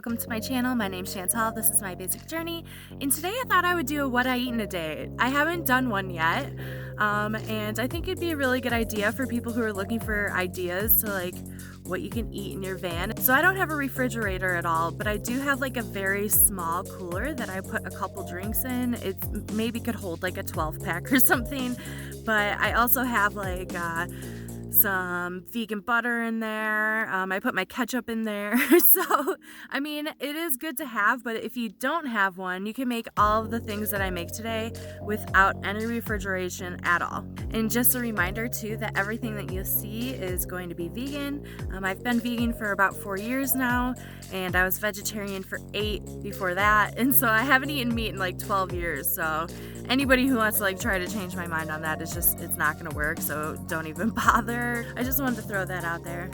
welcome to my channel. My name's Chantal. This is my basic journey, and today I thought I would do a what I eat in a day. I haven't done one yet, and I think it'd be a really good idea for people who are looking for ideas to like what you can eat in your van. So I don't have a refrigerator at all, but I do have like a very small cooler that I put a couple drinks in. It maybe could hold like a 12-pack or something, but I also have like some vegan butter in there. I put my ketchup in there. So, I mean, it is good to have, but if you don't have one, you can make all of the things that I make today without any refrigeration at all. And just a reminder too that everything that you see is going to be vegan. I've been vegan for about 4 years now, and I was vegetarian for 8 before that. And so I haven't eaten meat in like 12 years. So anybody who wants to like try to change my mind on that is just, it's not gonna work. So don't even bother. I just wanted to throw that out there.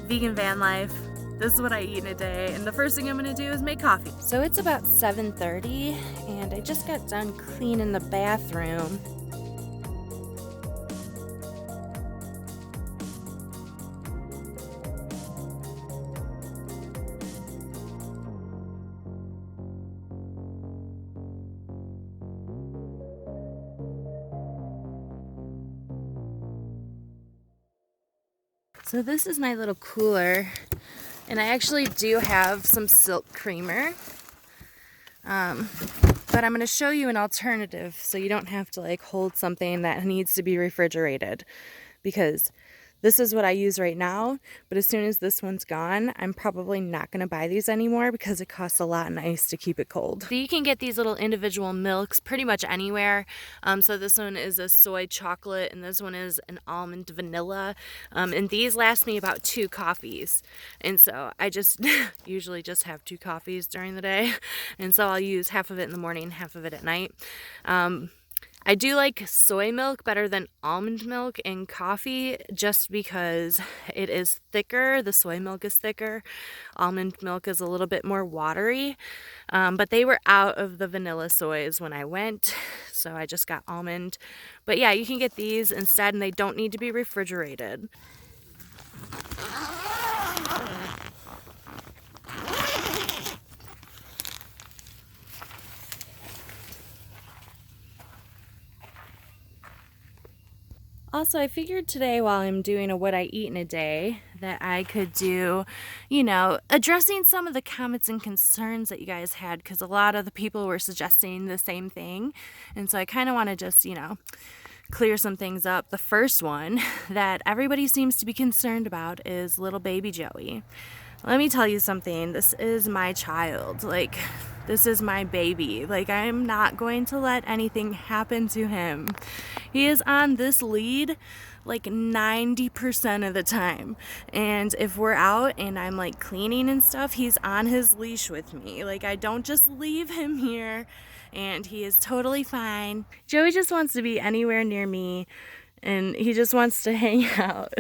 Vegan van life. This is what I eat in a day, and the first thing I'm gonna do is make coffee. So it's about 7:30, and I just got done cleaning the bathroom. So this is my little cooler, and I actually do have some silk creamer, but I'm going to show you an alternative so you don't have to like hold something that needs to be refrigerated, because this is what I use right now, but as soon as this one's gone, I'm probably not going to buy these anymore because it costs a lot in ice to keep it cold. So you can get these little individual milks pretty much anywhere. So this one is a soy chocolate, and this one is an almond vanilla. And these last me about 2 coffees. And so I just usually just have 2 coffees during the day. And so I'll use half of it in the morning, half of it at night. I do like soy milk better than almond milk in coffee just because it is thicker. The soy milk is thicker. Almond milk is a little bit more watery. But they were out of the vanilla soys when I went, so I just got almond. But yeah, you can get these instead, and they don't need to be refrigerated. Also, I figured today while I'm doing a what I eat in a day that I could do, you know, addressing some of the comments and concerns that you guys had, because a lot of the people were suggesting the same thing. And so I kind of want to just, you know, clear some things up. The first one that everybody seems to be concerned about is little baby Joey. Let me tell you something. This is my child. Like, this is my baby. Like, I'm not going to let anything happen to him. He is on this lead like 90% of the time. And if we're out and I'm like cleaning and stuff, he's on his leash with me. Like, I don't just leave him here, and he is totally fine. Joey just wants to be anywhere near me, and he just wants to hang out.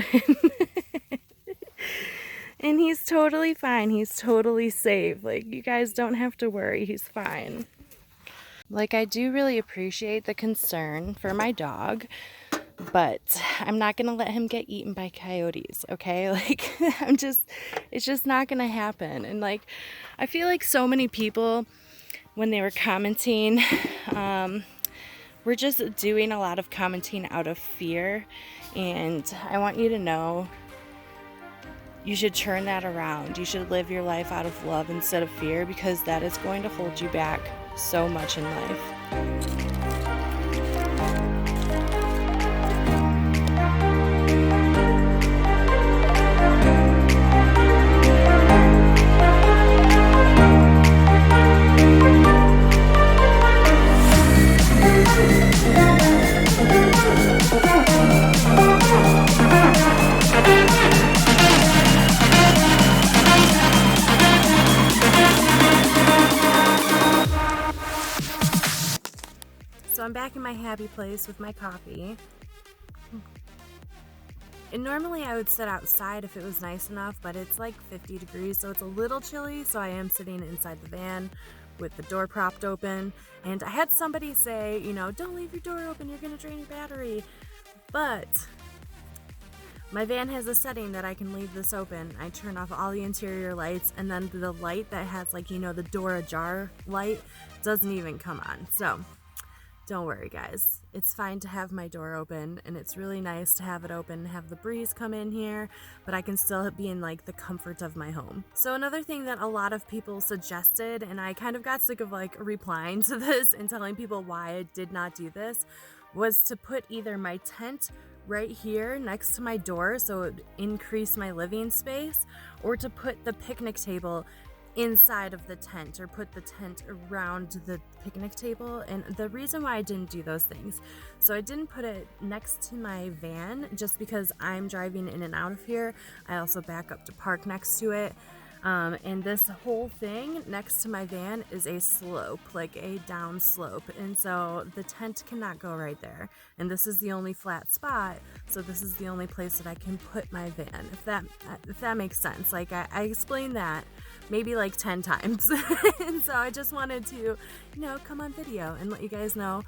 And he's totally fine. He's totally safe. Like, you guys don't have to worry. He's fine. Like, I do really appreciate the concern for my dog, but I'm not going to let him get eaten by coyotes, okay? Like, it's just not going to happen. And, like, I feel like so many people, when they were commenting, we're just doing a lot of commenting out of fear. And I want you to know, you should turn that around. You should live your life out of love instead of fear, because that is going to hold you back so much in life. So I'm back in my happy place with my coffee. And normally I would sit outside if it was nice enough, but it's like 50 degrees, so it's a little chilly, so I am sitting inside the van with the door propped open. And I had somebody say, you know, don't leave your door open, you're gonna drain your battery. But My van has a setting that I can leave this open. I turn off all the interior lights, and then the light that has, like, you know, the door ajar light doesn't even come on. So don't worry, guys. It's fine to have my door open, and it's really nice to have it open, have the breeze come in here, but I can still be in like the comfort of my home. So another thing that a lot of people suggested, and I kind of got sick of like replying to this and telling people why I did not do this, was to put either my tent right here next to my door so it would increase my living space, or to put the picnic table inside of the tent, or put the tent around the picnic table. And the reason why I didn't do those things, so I didn't put it next to my van just because I'm driving in and out of here. I also back up to park next to it. And this whole thing next to my van is a slope, like a down slope, and so the tent cannot go right there, and this is the only flat spot, so this is the only place that I can put my van, if that makes sense. Like I explained that maybe like 10 times and so I just wanted to, you know, come on video and let you guys know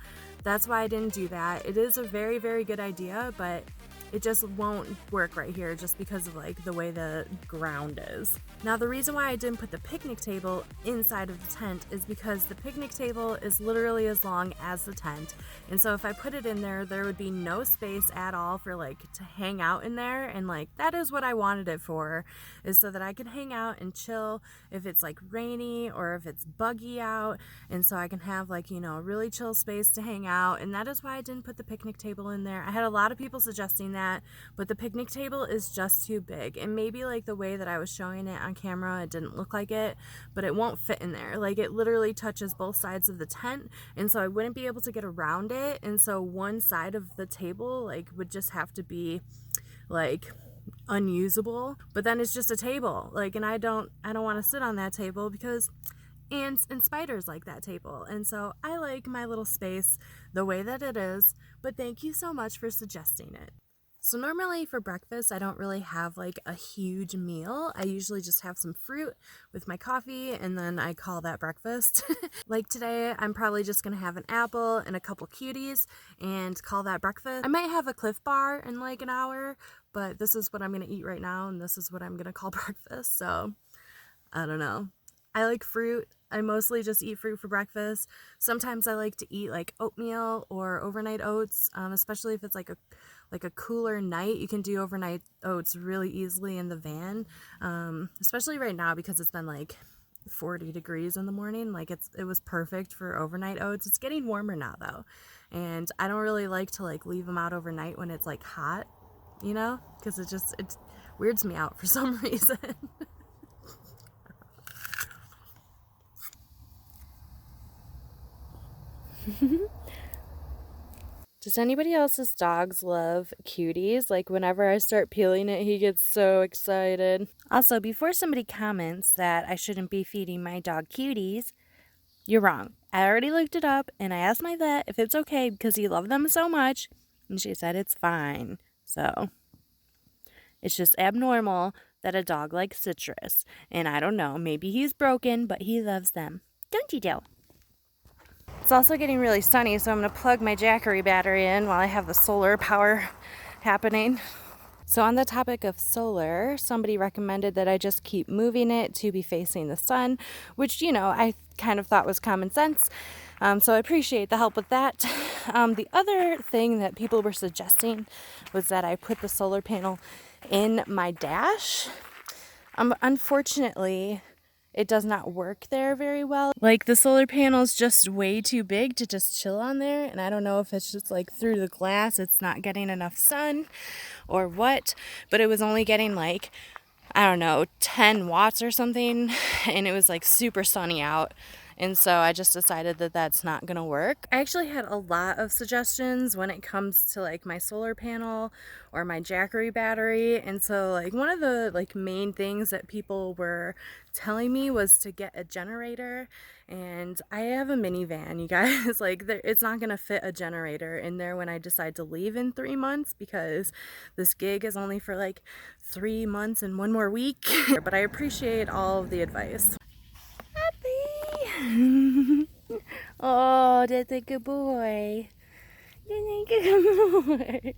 that's why I didn't do that. It is a very, very good idea, but it just won't work right here just because of like the way the ground is. Now the reason why I didn't put the picnic table inside of the tent is because the picnic table is literally as long as the tent, and so if I put it in there, there would be no space at all for like to hang out in there, and like that is what I wanted it for, is so that I could hang out and chill if it's like rainy or if it's buggy out, and so I can have like, you know, a really chill space to hang out. And that is why I didn't put the picnic table in there. I had a lot of people suggesting that, but the picnic table is just too big, and maybe like the way that I was showing it on camera, it didn't look like it, but it won't fit in there. Like it literally touches both sides of the tent, and so I wouldn't be able to get around it, and so one side of the table like would just have to be like unusable, but then it's just a table, like, and I don't want to sit on that table because ants and spiders like that table, and so I like my little space the way that it is. But thank you so much for suggesting it. So normally for breakfast, I don't really have like a huge meal. I usually just have some fruit with my coffee, and then I call that breakfast. Like today, I'm probably just gonna have an apple and a couple cuties and call that breakfast. I might have a Cliff Bar in like an hour, but this is what I'm gonna eat right now, and this is what I'm gonna call breakfast. So I don't know. I like fruit. I mostly just eat fruit for breakfast. Sometimes I like to eat like oatmeal or overnight oats, especially if it's like a cooler night. You can do overnight oats really easily in the van, especially right now because it's been like 40 degrees in the morning. Like it was perfect for overnight oats. It's getting warmer now though, and I don't really like to like leave them out overnight when it's like hot, you know, because it weirds me out for some reason. Does anybody else's dogs love cuties? Like whenever I start peeling it, he gets so excited. Also, before somebody comments that I shouldn't be feeding my dog cuties, you're wrong. I already looked it up and I asked my vet if it's okay because he loved them so much, and she said it's fine. So it's just abnormal that a dog likes citrus. And I don't know, maybe he's broken, but he loves them. Don't you, Dill? It's also getting really sunny, so I'm going to plug my Jackery battery in while I have the solar power happening. So on the topic of solar, somebody recommended that I just keep moving it to be facing the sun, which, you know, I kind of thought was common sense. So I appreciate the help with that. The other thing that people were suggesting was that I put the solar panel in my dash. Unfortunately, it does not work there very well. Like the solar panel's just way too big to just chill on there, and I don't know if it's just like through the glass it's not getting enough sun or what, but it was only getting like, I don't know, 10 watts or something, and it was like super sunny out. And so I just decided that that's not gonna work. I actually had a lot of suggestions when it comes to like my solar panel or my Jackery battery. And so like one of the like main things that people were telling me was to get a generator. And I have a minivan, you guys. Like it's not gonna fit a generator in there when I decide to leave in 3 months, because this gig is only for like 3 months and 1 more week. But I appreciate all of the advice. Oh, that's a good boy. That's a good boy.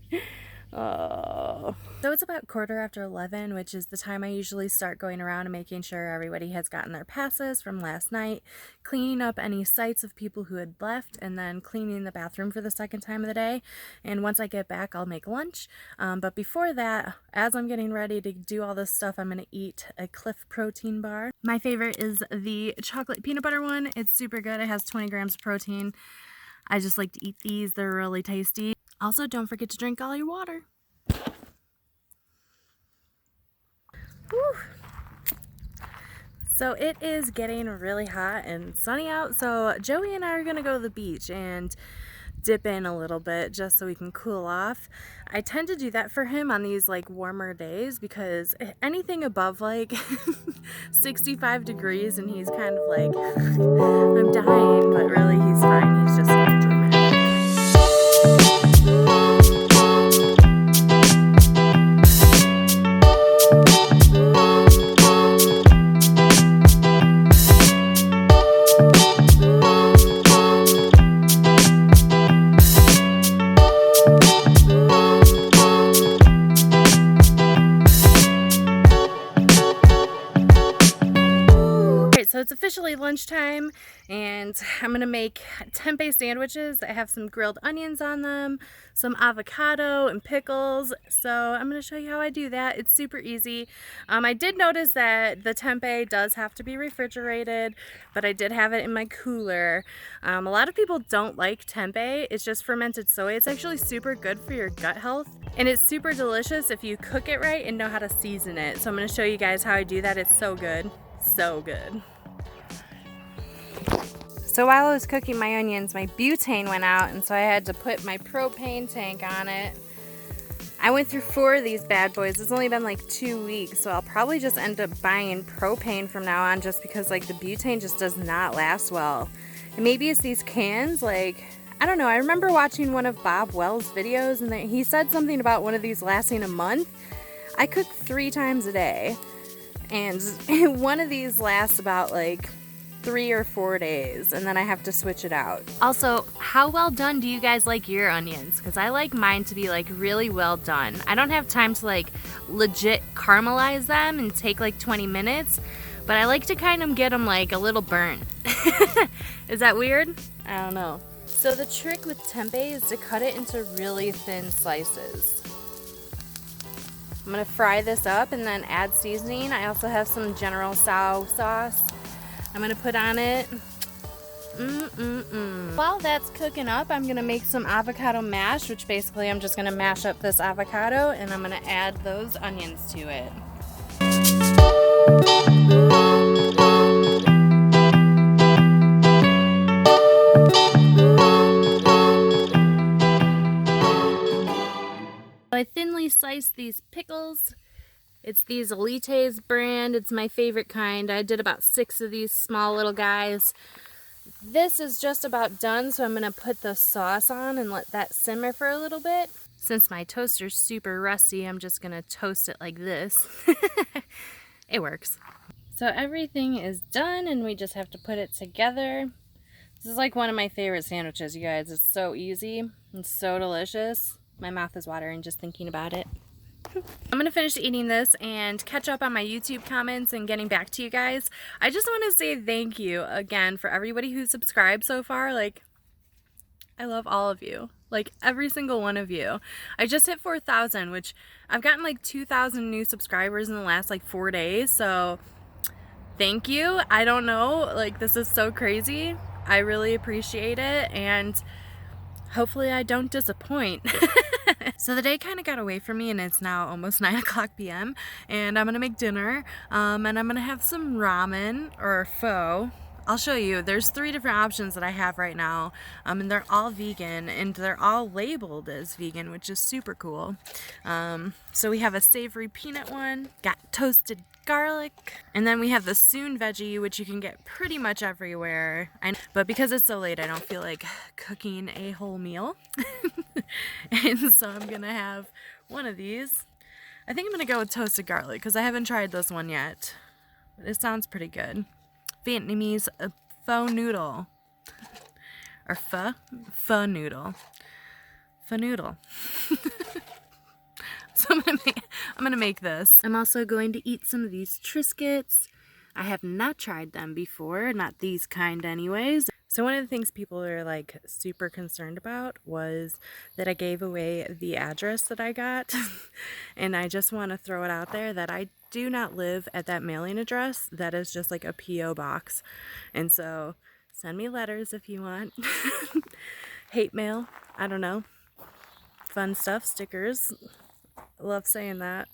Oh. So it's about 11:15, which is the time I usually start going around and making sure everybody has gotten their passes from last night, cleaning up any sites of people who had left, and then cleaning the bathroom for the second time of the day. And once I get back, I'll make lunch. But before that, as I'm getting ready to do all this stuff, I'm going to eat a Cliff protein bar. My favorite is the chocolate peanut butter one. It's super good. It has 20 grams of protein. I just like to eat these. They're really tasty. Also, don't forget to drink all your water. Whew. So it is getting really hot and sunny out, so Joey and I are going to go to the beach and dip in a little bit just so we can cool off. I tend to do that for him on these like warmer days because anything above like 65 degrees and he's kind of like, I'm dying, but really he's fine. He's just dramatic. So it's officially lunchtime and I'm gonna make tempeh sandwiches that have some grilled onions on them, some avocado and pickles. So I'm gonna show you how I do that. It's super easy. I did notice that the tempeh does have to be refrigerated, but I did have it in my cooler. A lot of people don't like tempeh. It's just fermented soy. It's actually super good for your gut health. And it's super delicious if you cook it right and know how to season it. So I'm gonna show you guys how I do that. It's so good. So good. So while I was cooking my onions, my butane went out, and so I had to put my propane tank on it. I went through 4 of these bad boys. It's only been like 2 weeks, so I'll probably just end up buying propane from now on just because like the butane just does not last well. And maybe it's these cans, like, I don't know. I remember watching one of Bob Wells' videos, and he said something about one of these lasting a month. I cook 3 times a day, and one of these lasts about like 3 or 4 days, and then I have to switch it out. Also, how well done do you guys like your onions? Because I like mine to be like really well done. I don't have time to like legit caramelize them and take like 20 minutes, but I like to kind of get them like a little burnt. Is that weird? I don't know. So the trick with tempeh is to cut it into really thin slices. I'm gonna fry this up and then add seasoning. I also have some General Tso sauce I'm gonna put on it. While that's cooking up, I'm gonna make some avocado mash, which basically I'm just gonna mash up this avocado and I'm gonna add those onions to it. I thinly sliced these pickles. It's these Elites brand. It's my favorite kind. I did about 6 of these small little guys. This is just about done, so I'm going to put the sauce on and let that simmer for a little bit. Since my toaster's super rusty, I'm just going to toast it like this. It works. So everything is done and we just have to put it together. This is like one of my favorite sandwiches, you guys. It's so easy and so delicious. My mouth is watering just thinking about it. I'm gonna finish eating this and catch up on my YouTube comments and getting back to you guys. I just want to say thank you again for everybody who's subscribed so far. Like, I love all of you, like every single one of you. I just hit 4,000, which I've gotten like 2,000 new subscribers in the last like 4 days, so thank you. I don't know, like, this is so crazy. I really appreciate it, and hopefully I don't disappoint. So the day kind of got away from me and it's now almost 9:00 p.m. and I'm gonna make dinner and I'm gonna have some ramen or pho. I'll show you. There's 3 different options that I have right now and they're all vegan and they're all labeled as vegan, which is super cool. So we have a savory peanut one, got toasted garlic, and then we have the soon veggie, which you can get pretty much everywhere. But because it's so late, I don't feel like cooking a whole meal. And so I'm gonna have one of these. I think I'm gonna go with toasted garlic because I haven't tried this one yet. But it sounds pretty good. Vietnamese pho noodle. Or pho noodle. Pho noodle. I'm gonna make this. I'm also going to eat some of these Triscuits. I have not tried them before, not these kind anyways. So one of the things people are like super concerned about was that I gave away the address that I got. And I just want to throw it out there that I do not live at that mailing address. That is just like a P.O. box. And so send me letters if you want. Hate mail, I don't know. Fun stuff, stickers. Love saying that.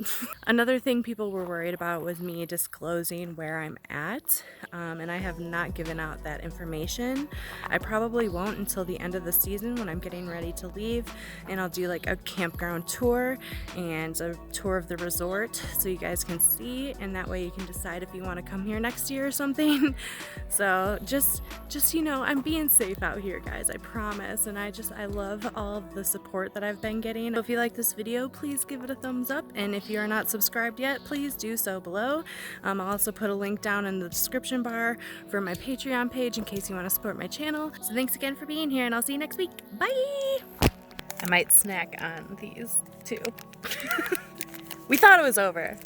Another thing people were worried about was me disclosing where I'm at, and I have not given out that information. I probably won't until the end of the season when I'm getting ready to leave, and I'll do like a campground tour and a tour of the resort so you guys can see, and that way you can decide if you want to come here next year or something. So just you know, I'm being safe out here, guys, I promise. And I love all of the support that I've been getting. So if you like this video, please give it a thumbs up, and if you're not subscribed yet, please do so below. I'll also put a link down in the description bar for my Patreon page in case you want to support my channel. So thanks again for being here, and I'll see you next week. Bye! I might snack on these too. We thought it was over.